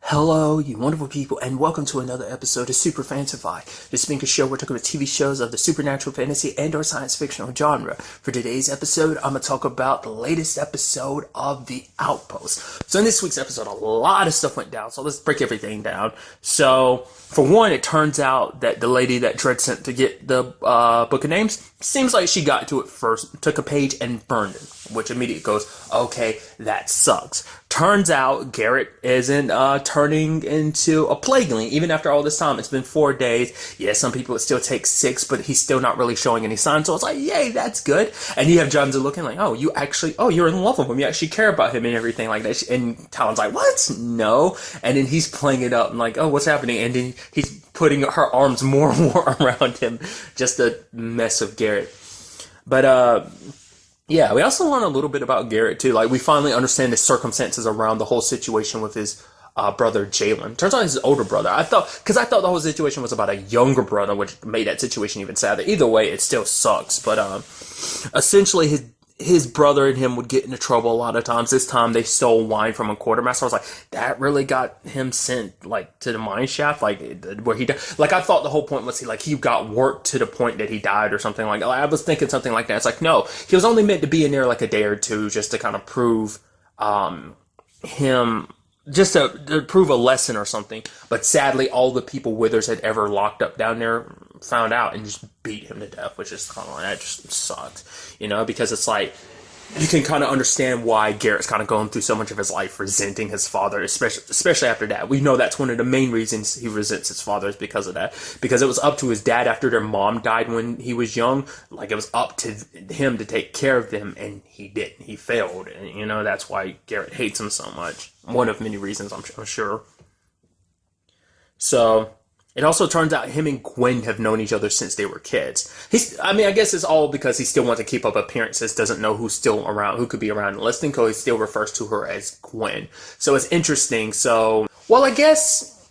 Hello, you wonderful people, and welcome to another episode of Super-Fanta-Fi. This being a show we're talking about TV shows of the supernatural, fantasy, and or science fictional genre. For today's episode, I'm going to talk about the latest episode of The Outpost. So in this week's episode, a lot of stuff went down, so let's break everything down. So, for one, it turns out that the lady that Dredd sent to get the book of names, seems like she got to it first, took a page, and burned it, which immediately goes, okay, that sucks. Turns out Garrett isn't turning into a plagueling, even after all this time. It's been 4 days. Yeah, some people it still takes 6, but he's still not really showing any signs. So it's like, yay, that's good. And you have Johnson looking like, oh, you're in love with him. You actually care about him and everything like that. And Talon's like, what? No. And then he's playing it up and like, oh, what's happening? And then he's putting her arms more and more around him. Just a mess of Garrett. But, yeah, we also learn a little bit about Garrett, too. Like, we finally understand the circumstances around the whole situation with his brother, Jalen. Turns out he's his older brother. I thought the whole situation was about a younger brother, which made that situation even sadder. Either way, it still sucks. But, essentially, his brother and him would get into trouble a lot of times. This time, they stole wine from a quartermaster. I was like, that really got him sent, like, to the mine shaft? Like, where he died? Like, I thought the whole point was he got worked to the point that he died or something like that. I was thinking something like that. It's like, no, he was only meant to be in there, like, a day or two just to kind of prove, him... just to prove a lesson or something. But sadly, all the people Withers had ever locked up down there found out and just beat him to death, which is kind of like, that just sucks. You know, because it's like, you can kind of understand why Garrett's kind of going through so much of his life resenting his father, especially after that. We know that's one of the main reasons he resents his father is because of that. Because it was up to his dad after their mom died when he was young. Like, it was up to him to take care of them, and he didn't. He failed. And, you know, that's why Garrett hates him so much. One of many reasons, I'm sure. So... it also turns out him and Gwen have known each other since they were kids. I guess it's all because he still wants to keep up appearances, doesn't know who's still around, who could be around and listening, because he still refers to her as Gwen. So it's interesting. So, I guess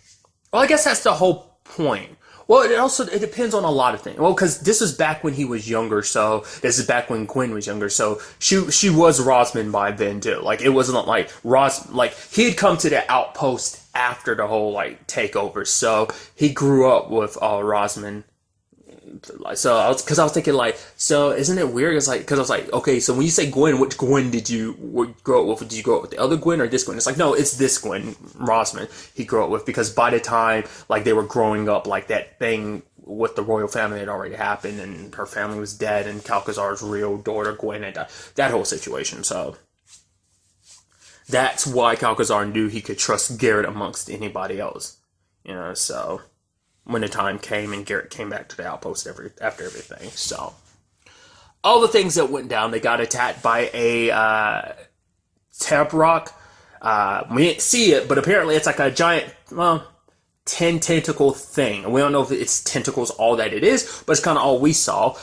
that's the whole point. Well, it depends on a lot of things. Well, because this was back when he was younger, so this is back when Gwen was younger, so she was Rosman by then too. Like, it wasn't like he had come to the Outpost after the whole like takeover, so he grew up with Rosman. So I was thinking like, so isn't it weird? It's like, because I was like, okay, so when you say Gwen, which Gwen did you grow up with? Did you grow up with the other Gwen or this Gwen? It's like, no, it's this Gwen, Rosman, he grew up with, because by the time like they were growing up, like that thing with the royal family had already happened, and her family was dead, and Calcazar's real daughter Gwen had died. That whole situation. So that's why Calcazar knew he could trust Garrett amongst anybody else, you know. So when the time came and Garrett came back to the Outpost after everything. So, all the things that went down, they got attacked by a tap rock. We didn't see it, but apparently it's like a giant, 10-tentacle thing. We don't know if it's tentacles all that it is, but it's kind of all we saw.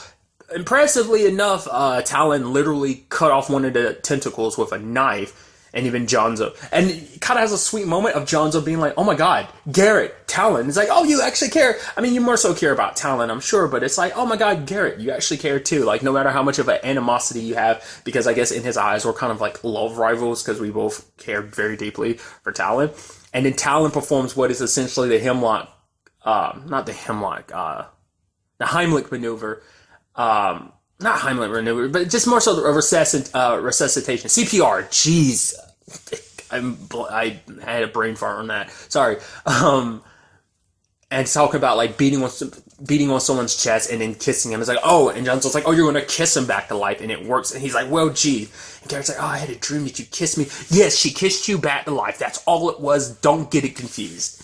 Impressively enough, Talon literally cut off one of the tentacles with a knife. And even Jonzo. And it kind of has a sweet moment of Jonzo being like, oh my god, Garrett, Talon. It's like, oh, you actually care. I mean, you more so care about Talon, I'm sure, but it's like, oh my god, Garrett, you actually care too. Like, no matter how much of an animosity you have, because I guess in his eyes, we're kind of like love rivals, because we both cared very deeply for Talon. And then Talon performs what is essentially the Heimlich maneuver. Not Heimlich maneuver, but just more so the resuscitation. CPR, jeez. I had a brain fart on that. Sorry. And talking about like beating on someone's chest and then kissing him. It's like, oh, and Johnson's like, oh, you're going to kiss him back to life, and it works. And he's like, well, gee. And Garrett's like, oh, I had a dream that you kissed me. Yes, she kissed you back to life. That's all it was. Don't get it confused.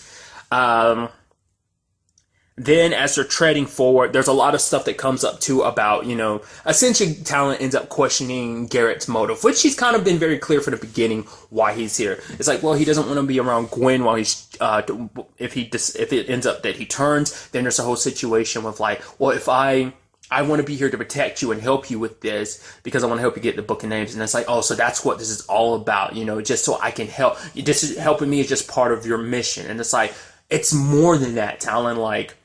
Then, as they're treading forward, there's a lot of stuff that comes up, too, about, you know, essentially Talon ends up questioning Garrett's motive, which he's kind of been very clear from the beginning why he's here. It's like, well, he doesn't want to be around Gwen while he's, if it ends up that he turns, then there's a whole situation with, like, well, if I want to be here to protect you and help you with this because I want to help you get the book of names. And it's like, oh, so that's what this is all about, you know, just so I can help. This is helping me is just part of your mission. And it's like, it's more than that, Talon. Like,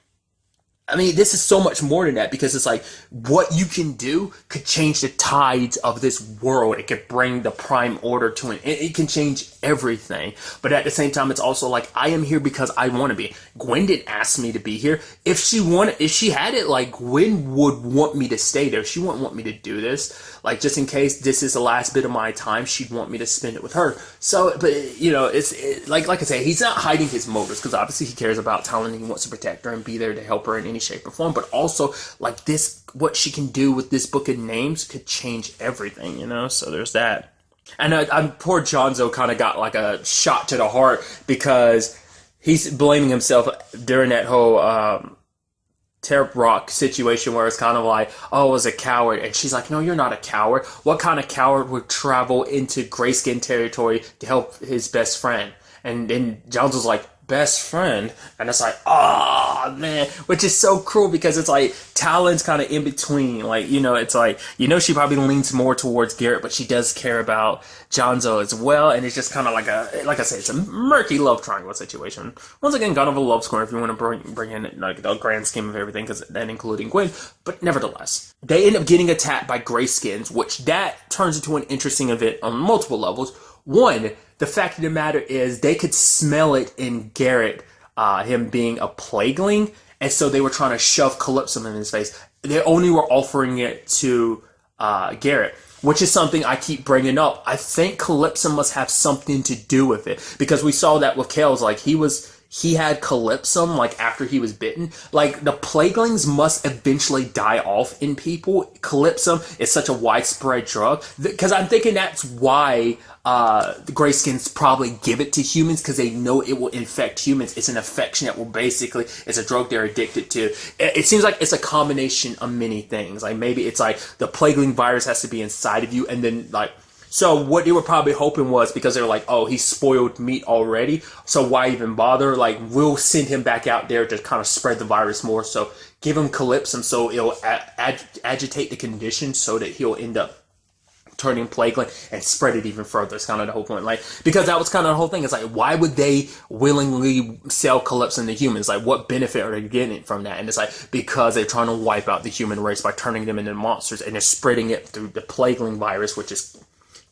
I mean, this is so much more than that, because it's like what you can do could change the tides of this world. It could bring the Prime Order to an end. It can change everything. But at the same time, it's also like, I am here because I want to be. Gwen didn't ask me to be here. If she had it, like, Gwen would want me to stay there. She wouldn't want me to do this. Like, just in case this is the last bit of my time, she'd want me to spend it with her. So, but, you know, like I say, he's not hiding his motives, because obviously he cares about Talon and he wants to protect her and be there to help her in any shape or form. But also, like, this, what she can do with this book of names could change everything, you know? So there's that. And poor Jonzo kind of got like a shot to the heart, because he's blaming himself during that whole Terp Rock situation where it's kind of like, oh, I was a coward. And she's like, no, you're not a coward. What kind of coward would travel into Grayskin territory to help his best friend? And then Jonzo's like, best friend? And it's like, oh man, which is so cruel, because it's like Talon's kind of in between. Like, you know, it's like, you know, she probably leans more towards Garrett, but she does care about Jonzo as well. And it's just kind of like like I said, it's a murky love triangle situation. Once again, kind of a love score if you want to bring in like the grand scheme of everything, because then including Gwen. But nevertheless, they end up getting attacked by Grayskins, which that turns into an interesting event on multiple levels. One, the fact of the matter is they could smell it in Garrett, him being a plagueling, and so they were trying to shove Calypso in his face. They only were offering it to Garrett, which is something I keep bringing up. I think Calypso must have something to do with it, because we saw that with Kales, like he had Calypso, like, after he was bitten. Like, the plaguelings must eventually die off in people. Calypso is such a widespread drug, because I'm thinking that's why the Grayskins probably give it to humans, because they know it will infect humans. It's an infection that will basically, it's a drug they're addicted to. It seems like it's a combination of many things. Like, maybe it's like the plagueling virus has to be inside of you, and then, like, so what they were probably hoping was, because they were like, oh, he's spoiled meat already, so why even bother? Like, we'll send him back out there to kind of spread the virus more, so give him Calypso, so it'll agitate the condition so that he'll end up turning plagueling and spread it even further. It's kind of the whole point. Like, because that was kind of the whole thing. It's like, why would they willingly sell Calypso to humans? Like, what benefit are they getting from that? And it's like, because they're trying to wipe out the human race by turning them into monsters, and they're spreading it through the plagueling virus, which is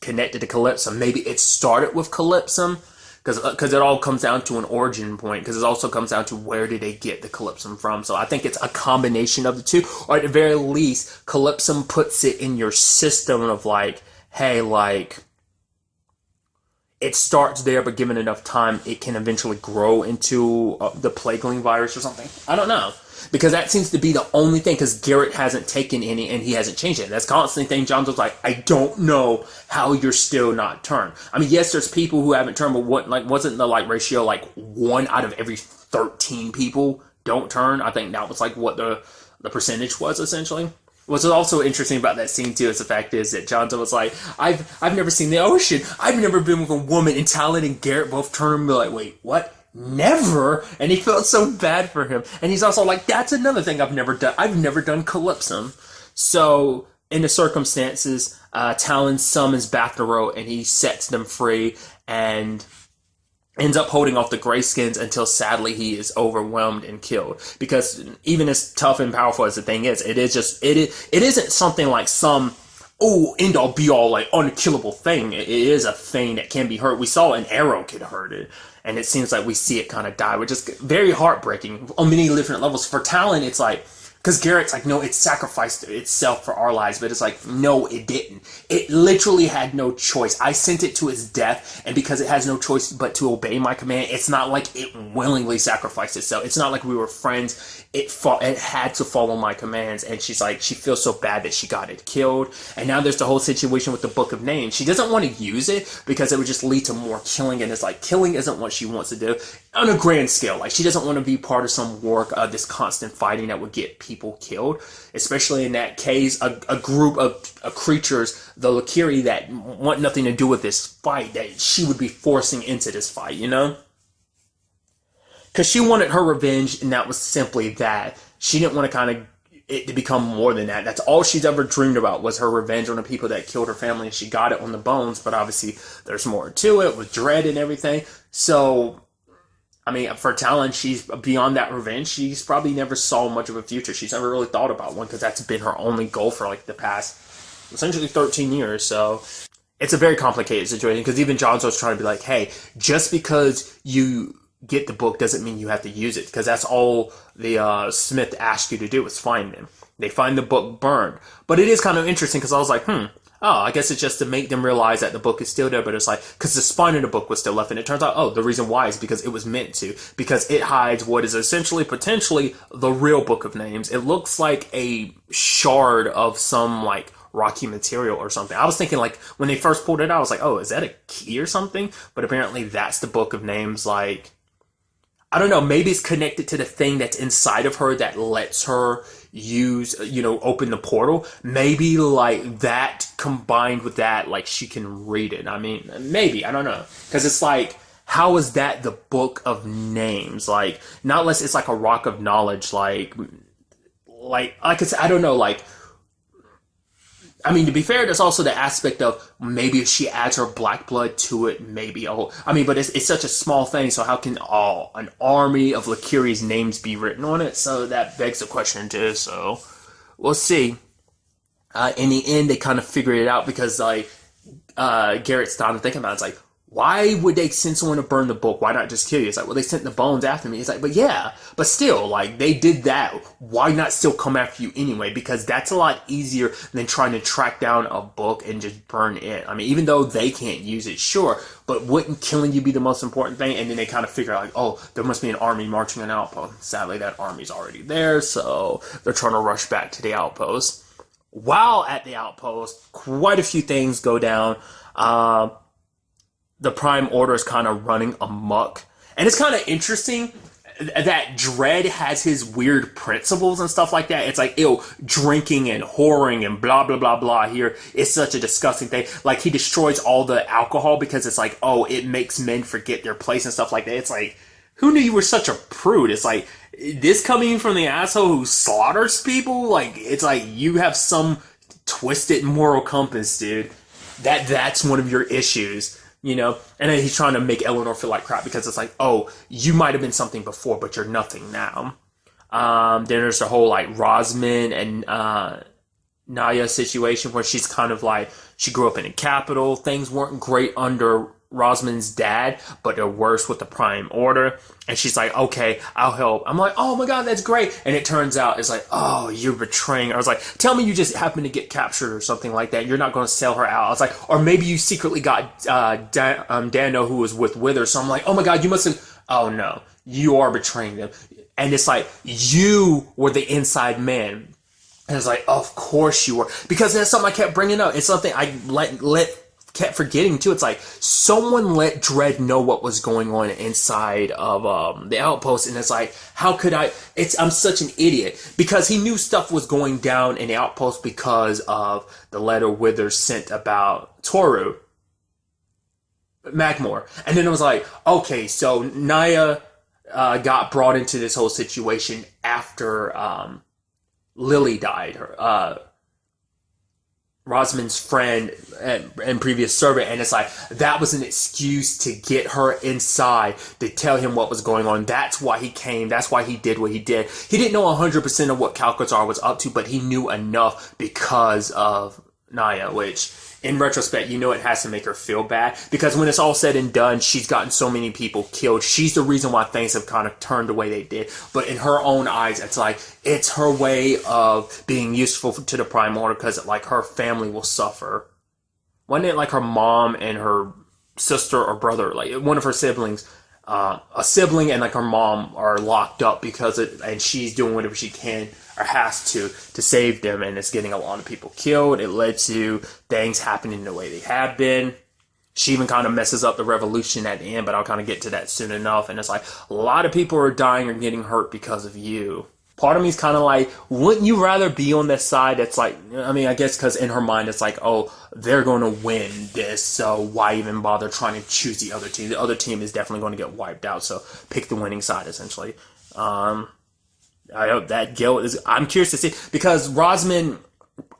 connected to Calypso. Maybe it started with Calypso, because it all comes down to an origin point, because it also comes down to where did they get the Calypso from. So I think it's a combination of the two, or at the very least, Calypso puts it in your system of like, hey, like, it starts there, but given enough time, it can eventually grow into the plagueling virus or something. I don't know. Because that seems to be the only thing, because Garrett hasn't taken any and he hasn't changed it. That's constantly thing. Jonzo's like, I don't know how you're still not turned. I mean, yes, there's people who haven't turned, but what, like, wasn't the like ratio like 1 out of every 13 people don't turn? I think that was like what the percentage was essentially. What's also interesting about that scene too is the fact is that Jonzo was like, I've never seen the ocean. I've never been with a woman, and Talon and Garrett both turn and be like, wait, what? Never? And he felt so bad for him. And he's also like, that's another thing I've never done. I've never done Calypso. So, in the circumstances, Talon summons Batharo and he sets them free and ends up holding off the Grayskins until sadly he is overwhelmed and killed. Because even as tough and powerful as the thing is, it isn't something like some end all be all like unkillable thing. It is a thing that can be hurt. We saw an arrow could hurt it. And it seems like we see it kind of die, which is very heartbreaking on many different levels. For Talon, it's like, because Garrett's like, no, it sacrificed itself for our lives. But it's like, no, it didn't. It literally had no choice. I sent it to its death. And because it has no choice but to obey my command, it's not like it willingly sacrificed itself. It's not like we were friends. It had to follow my commands. And she's like, she feels so bad that she got it killed. And now there's the whole situation with the Book of Names. She doesn't want to use it because it would just lead to more killing. And it's like, killing isn't what she wants to do on a grand scale. Like, she doesn't want to be part of some war, this constant fighting that would get people killed. Especially in that case, a group of creatures, the Lakiri, that want nothing to do with this fight, that she would be forcing into this fight, you know? Because she wanted her revenge, and that was simply that. She didn't want to kind of it to become more than that. That's all she's ever dreamed about, was her revenge on the people that killed her family, and she got it on the bones, but obviously there's more to it with dread and everything. So, I mean, for Talon, she's beyond that revenge. She's probably never saw much of a future. She's never really thought about one, because that's been her only goal for like the past, essentially 13 years. So, it's a very complicated situation because even John's trying to be like, hey, just because you get the book doesn't mean you have to use it, because that's all the Smith asked you to do is find them. They find the book burned. But it is kind of interesting because I was like, I guess it's just to make them realize that the book is still there, but it's like, because the spine of the book was still left, and it turns out, the reason why is because it was meant to, because it hides what is essentially, potentially, the real Book of Names. It looks like a shard of some, like, rocky material or something. I was thinking, like, when they first pulled it out, I was like, is that a key or something? But apparently that's the Book of Names, like, I don't know, maybe it's connected to the thing that's inside of her that lets her use, open the portal. Maybe like that combined with that, like she can read it. I mean, maybe, I don't know. Because it's like, how is that the Book of Names? Like, not unless it's like a rock of knowledge, like I could say, I don't know, like, I mean, to be fair, there's also the aspect of maybe if she adds her black blood to it, maybe. But it's such a small thing, so how can an army of Lakiri's names be written on it? So that begs the question too. So we'll see. In the end, they kind of figured it out because like Garrett started thinking about it. It's like, why would they send someone to burn the book? Why not just kill you? It's like, well, they sent the bones after me. It's like, but still, like, they did that. Why not still come after you anyway? Because that's a lot easier than trying to track down a book and just burn it. I mean, even though they can't use it, sure, but wouldn't killing you be the most important thing? And then they kind of figure out, like, there must be an army marching an outpost. Sadly, that army's already there, so they're trying to rush back to the outpost. While at the outpost, quite a few things go down. The Prime Order is kind of running amok. And it's kind of interesting that Dredd has his weird principles and stuff like that. It's like, drinking and whoring and blah, blah, blah, blah here is such a disgusting thing. Like, he destroys all the alcohol because it's like, it makes men forget their place and stuff like that. It's like, who knew you were such a prude? It's like, this coming from the asshole who slaughters people? Like, it's like, you have some twisted moral compass, dude. That's one of your issues. And then he's trying to make Eleanor feel like crap because it's like, you might have been something before, but you're nothing now. Then there's the whole, like, Rosman and Naya situation where she's kind of like, she grew up in the capital. Things weren't great under Rosman's dad, but they're worse with the Prime Order. And she's like, okay, I'll help. I'm like, oh my god, that's great. And it turns out it's like, you're betraying her. I was like, tell me you just happened to get captured or something like that. You're not going to sell her out. I was like, or maybe you secretly got Dano, who was with Wither. So I'm like, oh my god, you must have, no, you are betraying them. And it's like, you were the inside man. And it's like, of course you were. Because that's something I kept bringing up. It's something I kept forgetting too. It's like someone let Dredd know what was going on inside of the outpost, and it's like, how could I'm such an idiot, because he knew stuff was going down in the outpost because of the letter Withers sent about Toru Magmore. And then it was like, okay, so Naya got brought into this whole situation after Lily died, Rosman's friend and previous servant, and it's like, that was an excuse to get her inside, to tell him what was going on. That's why he came. That's why he did what he did. He didn't know 100% of what Calcatar was up to, but he knew enough because of Naya, which, in retrospect, it has to make her feel bad, because when it's all said and done, she's gotten so many people killed. She's the reason why things have kind of turned the way they did. But in her own eyes, it's like, it's her way of being useful to the Prime Order, because like her family will suffer. Wasn't it like her mom and her sister or brother, like one of her siblings, a sibling and like her mom are locked up and she's doing whatever she can or has to save them, and it's getting a lot of people killed. It led to things happening the way they have been. She even kind of messes up the revolution at the end, but I'll kind of get to that soon enough. And it's like, a lot of people are dying or getting hurt because of you. Part of me is kind of like, wouldn't you rather be on this side that's like, I guess because in her mind it's like, they're going to win this, so why even bother trying to choose the other team? The other team is definitely going to get wiped out, so pick the winning side, essentially. I hope that guilt is, I'm curious to see, because Rosman,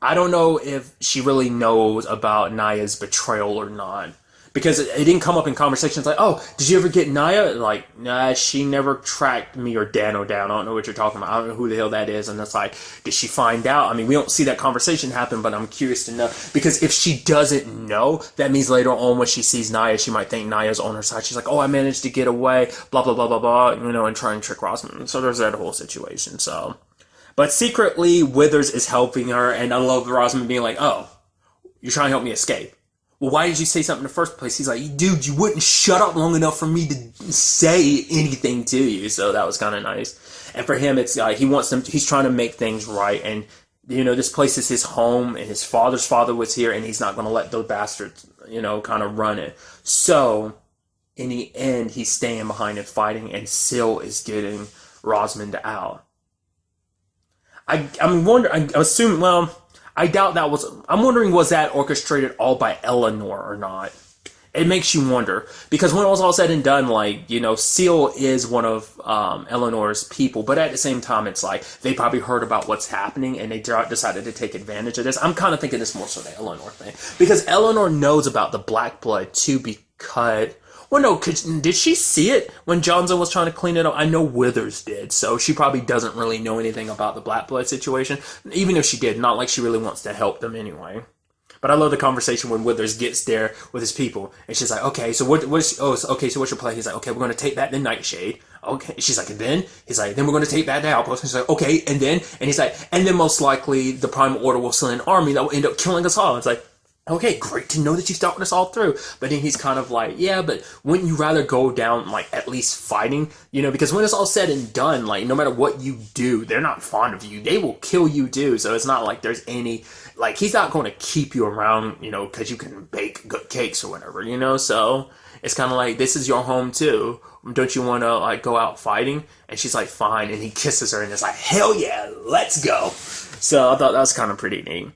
I don't know if she really knows about Naya's betrayal or not. because it didn't come up in conversations like, oh, did you ever get Naya? Like, nah, she never tracked me or Dano down. I don't know what you're talking about. I don't know who the hell that is. And it's like, did she find out? I mean, we don't see that conversation happen, but I'm curious to know, because if she doesn't know, that means later on when she sees Naya, she might think Naya's on her side. She's like, oh, I managed to get away, blah, blah, blah, blah, blah, and try and trick Rosman. So there's that whole situation. So, but secretly, Withers is helping her, and I love Rosman being like, oh, you're trying to help me escape. Well, why did you say something in the first place? He's like, dude, you wouldn't shut up long enough for me to say anything to you. So that was kind of nice. And for him, it's he wants them. He's trying to make things right. And, this place is his home, and his father's father was here, and he's not going to let those bastards, kind of run it. So in the end, he's staying behind and fighting, and Syl is getting Rosmond out. I'm wondering, I assume, well, I doubt that was, I'm wondering, was that orchestrated all by Eleanor or not? It makes you wonder, because when it was all said and done, Syl is one of Eleanor's people, but at the same time, it's like, they probably heard about what's happening, and they decided to take advantage of this. I'm kind of thinking it's more so the Eleanor thing, because Eleanor knows about the Black Blood too, because, well, no, did she see it when Johnson was trying to clean it up? I know Withers did, so she probably doesn't really know anything about the Black Blood situation. Even if she did, not like she really wants to help them anyway. But I love the conversation when Withers gets there with his people, and she's like, okay, so what's your plan? He's like, okay, we're going to take back the Nightshade. Okay. She's like, and then? He's like, then we're going to take back the Outpost. He's like, okay, and then? And he's like, and then most likely the Prime Order will send an army that will end up killing us all. It's like, okay, great to know that you've thought this all through. But then he's kind of like, yeah, but wouldn't you rather go down, at least fighting? Because when it's all said and done, no matter what you do, they're not fond of you. They will kill you too. So it's not like there's any, he's not going to keep you around, because you can bake good cakes or whatever, So it's kind of like, this is your home too. Don't you want to, go out fighting? And she's like, fine. And he kisses her and it's like, hell yeah, let's go. So I thought that was kind of pretty neat.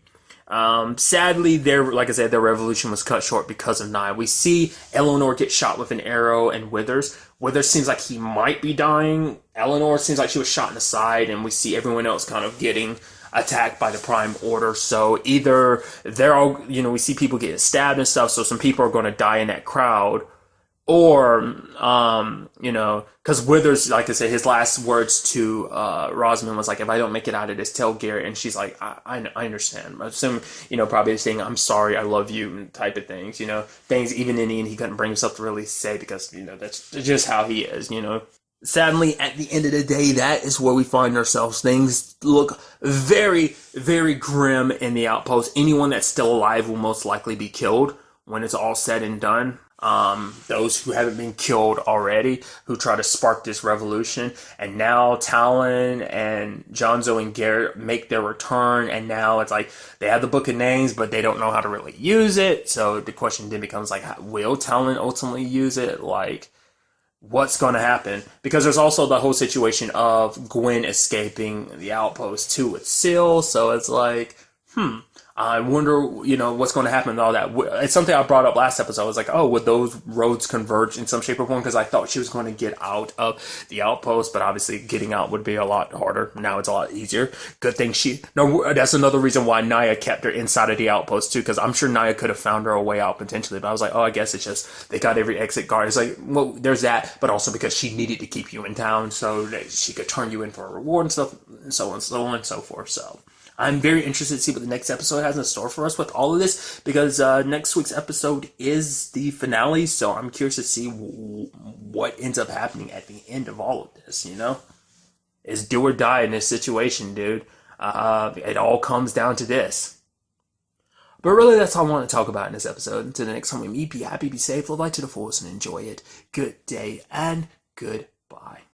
Sadly, their revolution was cut short because of Naya. We see Eleanor get shot with an arrow, and Withers seems like he might be dying. Eleanor seems like she was shot in the side, and we see everyone else kind of getting attacked by the Prime Order. So either they're all, we see people getting stabbed and stuff, so some people are going to die in that crowd, or, because Withers, like I said, his last words to Rosman was like, if I don't make it out of this, tell Garrett. And she's like, I understand. I assume, probably saying, I'm sorry, I love you, type of things, things even in the end he couldn't bring himself to really say, because, that's just how he is, Sadly, at the end of the day, that is where we find ourselves. Things look very, very grim in the Outpost. Anyone that's still alive will most likely be killed when it's all said and done. Those who haven't been killed already, who try to spark this revolution, and now Talon and Jonzo and Garrett make their return, and now it's like they have the book of names, but they don't know how to really use it. So the question then becomes will Talon ultimately use it? What's going to happen? Because there's also the whole situation of Gwen escaping the Outpost too with Syl, so it's like, I wonder, what's going to happen with all that. It's something I brought up last episode. I was like, oh, would those roads converge in some shape or form? Because I thought she was going to get out of the Outpost, but obviously getting out would be a lot harder. Now it's a lot easier. Good thing that's another reason why Naya kept her inside of the Outpost too, because I'm sure Naya could have found her a way out potentially. But I was like, oh, I guess it's just they got every exit guard. It's like, well, there's that, but also because she needed to keep you in town so that she could turn you in for a reward and stuff, and so on and so forth. So I'm very interested to see what the next episode has in store for us with all of this, because next week's episode is the finale, so I'm curious to see what ends up happening at the end of all of this, It's do or die in this situation, dude. It all comes down to this. But really, that's all I want to talk about in this episode. Until the next time we meet, be happy, be safe, live life to the fullest, and enjoy it. Good day, and good